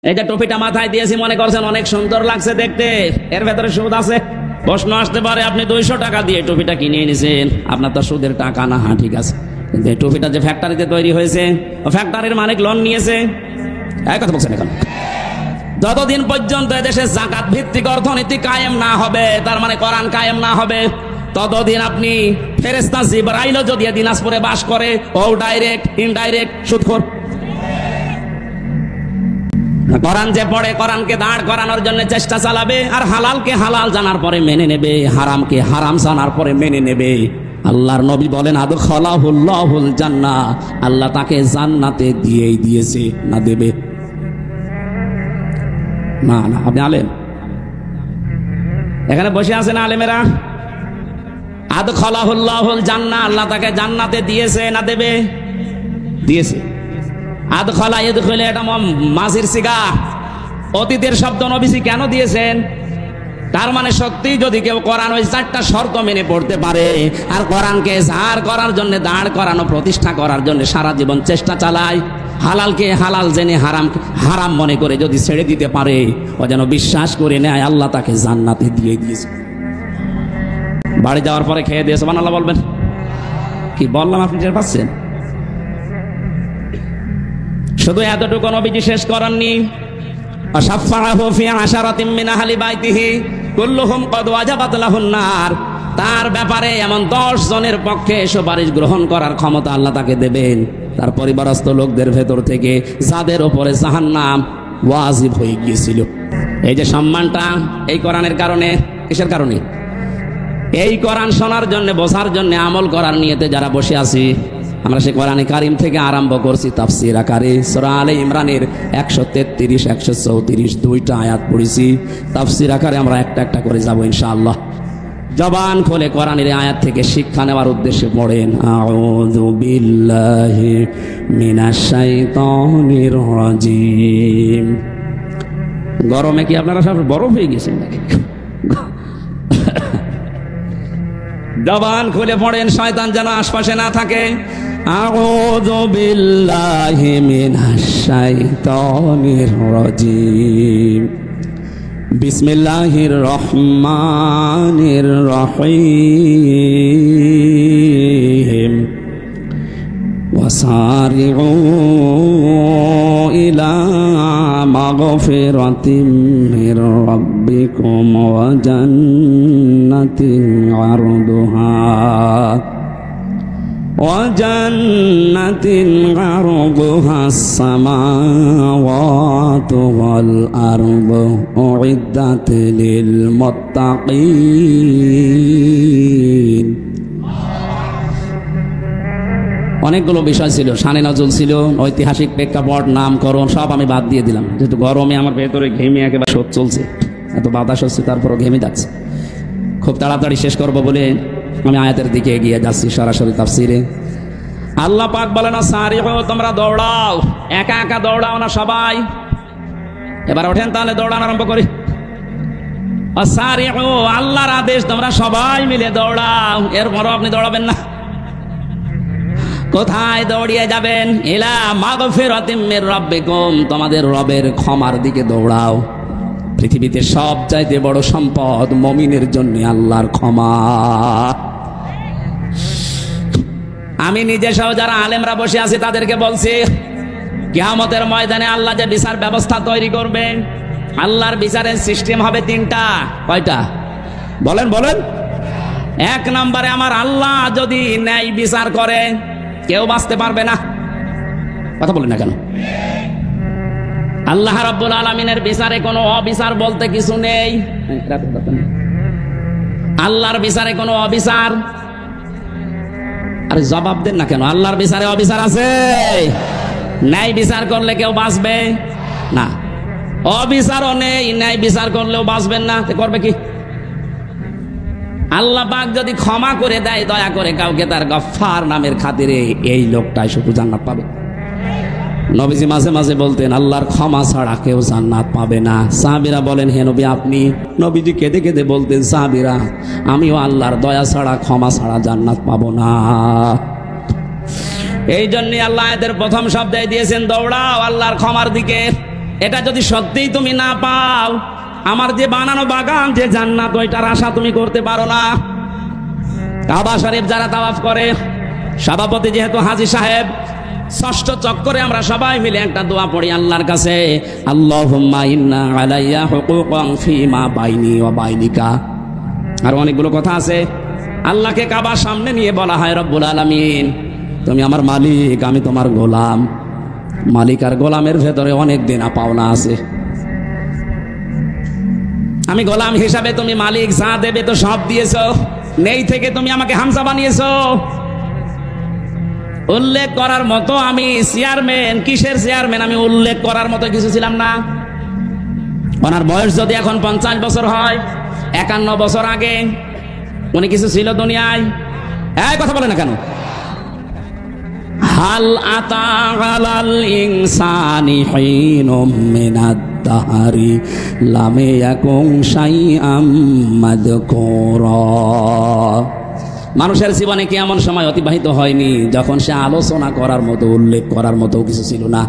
এই যে টুপিটা মাথায় দিয়েছি মনে করছেন অনেক সুন্দর লাগছে দেখতে, এর ভেতরে সুদ আছে। প্রশ্ন আসতে পারে আপনি 200 টাকা দিয়ে টুপিটা কিনে এনেছেন, আপনার তো সুদের টাকা না। হ্যাঁ ঠিক আছে, কিন্তু এই টুপিটা যে ফ্যাক্টরিতে তৈরি হয়েছে, ফ্যাক্টরির মালিক লোন নিয়েছে। এক কথা বলছেন এখন, যতদিন পর্যন্ত এদেশে যাকাত ভিত্তিক অর্থনীতি কায়েম না হবে, তার মানে কোরআন কায়েম না হবে, ততদিন আপনি ফেরেশতা জিবরাইলও যদি দিনাজপুরে বাস করে, ও ডাইরেক্ট ইনডাইরেক্ট সুদখোর। কোরআন যে পড়ে কোরআনকে দাঁড় করানোর জন্য চেষ্টা চালাবে, আর হালালকে হালাল জানার পরে মেনে নেবে, হারামকে হারাম জানার পরে মেনে নেবে। আল্লাহর নবী বলেন আদখালাহুল্লাহুল জান্নাহ, আল্লাহ তাকে জান্নাতে দিয়েই দিয়েছে, না দেবে না। না আপনি আলেম, এখানে বসে আছেন আলেমেরা, আদখালাহুল্লাহুল জান্নাহ, আল্লাহ তাকে জান্নাতে দিয়েছে না দেবে? দিয়েছে। আদখালা ইদখিল, এটা মাজির সিগা, অতীতের শব্দ। নবীজি কেন দিয়েছেন? তার মানে সত্যি যদি কেউ কোরআন ওই 4টা শর্ত মেনে পড়তে পারে, আর কোরআনকে জাহার করার জন্য, দাঁড় করানো, প্রতিষ্ঠা করার জন্য সারা জীবন চেষ্টা চালায়, হালালকে হালাল জেনে হারামকে হারাম মনে করে যদি ছেড়ে দিতে পারে, ও যেন বিশ্বাস করে নেয় আল্লাহ তাকে জান্নাতে দিয়ে দিয়েছে। বাড়ি যাওয়ার পরে খেয়ে দিয়ে সুবহানাল্লাহ বলবেন। কি বললাম আপনি টের পাচ্ছেন? শুধু এতটুকু নবীজি শেষ করেননি, আশাফাহু ফি আশারাতিন মিন আহলি বাইতিহি কুল্লুহুম ক্বাদ ওয়াজাবাত লাহুন নার, তার ব্যাপারে এমন 10 জনের পক্ষে সুপারিশ গ্রহণ করার ক্ষমতা আল্লাহ তাকে দেবেন, তার পরিবারস্থ লোকদের ভেতর থেকে যাদের উপরে জাহান্নাম ওয়াজিব হয়ে গিয়েছিল। এই যে সম্মানটা এই কোরআনের কারণে, কিসের কারণে? এই কোরআন শোনার জন্য, বোঝার জন্য, আমল করার নিয়তে যারা বসে আছি, আমরা সে কোরআনে কারিম থেকে আরম্ভ করছি তাফসীর আকারে। সূরা আলে ইমরানের 133, 134 দুইটা আয়াত পড়েছি। তাফসীর আকারে আমরা একটা একটা করে যাব ইনশাআল্লাহ। জবান খুলে কোরআনের আয়াত থেকে শিক্ষা নেওয়ার উদ্দেশ্যে পড়েন, আউযু বিল্লাহি মিনাশ শাইতানির রাজিম। গরমে কি আপনারা সব বরফ হয়ে গেছেন নাকি? জবান খুলে পড়েন, শয়তান যেন আশপাশে না থাকে। আউযু বিল্লাহি মিনাশ শাইতানির রাজিম। বিসমিল্লাহির রহমানির রহিম। ওয়াসারিউ ইলা মাগফিরাতিম মির রাব্বিকুম ওয়া জান্নাতিন আরদুহাস সামাওয়াতু ওয়াল আরদু উইদ্দাত লিল মুত্তাকিন। অনেকগুলো বিষয় ছিল, শানে নজরুল ছিল, ঐতিহাসিক প্রেক্ষাপট, নামকরণ সব আমি বাদ দিয়ে দিলাম, যেহেতু গরমে আমার ভেতরে ঘেমে একেবারে শোধ চলছে, এত বাতাস হচ্ছে, তারপরও ঘেমে যাচ্ছে। খুব তাড়াতাড়ি শেষ করব বলে আমি আয়াতের দিকে এগিয়ে যাচ্ছি সরাসরি তাফসীরে। আল্লাহ পাক বলেন, সারিউ, তোমরা দৌড়াও। একা একা দৌড়াও না, সবাই। এবার ওঠেন তাহলে দৌড়ানো আরম্ভ করি। সারিউ, আল্লাহর আদেশ, তোমরা সবাই মিলে দৌড়াও। এরপরও আপনি দৌড়াবেন না। কোথায় দৌড়িয়ে যাবেন? ইলা মাগফিরাতিম মির রাব্বিকুম, তোমাদের রবের ক্ষমার দিকে দৌড়াও। পৃথিবীতে সবচাইতে বড় সম্পদ মুমিনের জন্য আল্লাহর ক্ষমা। আমি নিজে সহ যারা আলেমরা বসে আছি তাদেরকে বলছি, কিয়ামতের ময়দানে আল্লাহ যে বিচার ব্যবস্থা তৈরি করবেন, আল্লাহর বিচারের সিস্টেম হবে 3টা। কয়টা বলেন? বলেন। 1 নম্বরে, আমার আল্লাহ যদি ন্যায় বিচার করে কেউ বাঁচতে পারবে না। কথা বলেন না কেন? আল্লাহ রাব্বুল আলামিনের বিচারে কোনো অবিচার বলতে কিছু নেই। আল্লাহর বিচারে কোনো অবিচার, আরে জবাব দেন না কেন? আল্লাহর বিচারে অবিচার আছে? ন্যায় বিচার করলে কেউ বাঁচবে না। অবিচারও নেই, ন্যায় বিচার করলেও বাঁচবেন না। করবে কি? আল্লাহ পাক যদি ক্ষমা করে দেয় দয়া করে কাউকে, তার গফফার নামের খাতিরে, এই লোকটাই শুধু জান্নাত পাবে। নবীজি মাঝে মাঝে বলতেন, আল্লাহর ক্ষমা ছাড়া কেউ জান্নাত পাবে না। সাহাবীরা বলেন, হে নবী আপনি? নবীজি কেঁদে কেঁদে বলতেন, সাহাবীরা আমিও আল্লাহর দয়া ছাড়া, ক্ষমা ছাড়া জান্নাত পাবো না। এই জন্যই আল্লাহ এদের প্রথম শব্দে দিয়েছেন, দৌড়াও আল্লাহর ক্ষমার দিকে। এটা যদি সত্যিই তুমি না পাও, আমার যে বানানো বাগান, যে জান্নাত, ওইটার আশা তুমি করতে পারো না। কাবা শরীফ যারা তাওয়াফ করে, সভাপতি যেহেতু হাজী সাহেব, ষষ্ঠ চক্করে আমরা সবাই মিলে একটা দোয়া পড়ি আল্লাহর কাছে, আল্লাহুম্মা ইন্না আলাইয়া হুকুকান ফীমা বাইনি ওয়া বাইনিকা। আর অনেকগুলো কথা আছে। আল্লাহকে কাবার সামনে নিয়ে বলা হয়, রব্বুল আলামিন, তুমি আমার মালিক, আমি তোমার গোলাম। মালিক আর গোলামের ভেতরে অনেক দেনা পাওনা আছে। আমি গোলাম হিসাবে তুমি মালিক, যা দেবে তো সব দিয়েছো, নেই থেকে তুমি আমাকে হামজা বানিয়েছো। উল্লেখ করার মতো আমি চেয়ারম্যান, কিসের চেয়ারম্যান, আমি উল্লেখ করার মতো কিছু ছিলাম না। ওনার বয়স যদি এখন 50 বছর হয়, 51 বছর আগে উনি কিছু ছিল দুনিয়ায়? এই কথা বলে না কেন? হাল আতা আলাল ইনসানি হিনুম মিনাদ দাহরি লাম ইয়াকুন শাইআম মাযকুরা। মানুষের জীবনে কি এমন সময় অতিবাহিত হয়নি যখন সে আলোচনা করার মতো, উল্লেখ করার মতো কিছু ছিল না?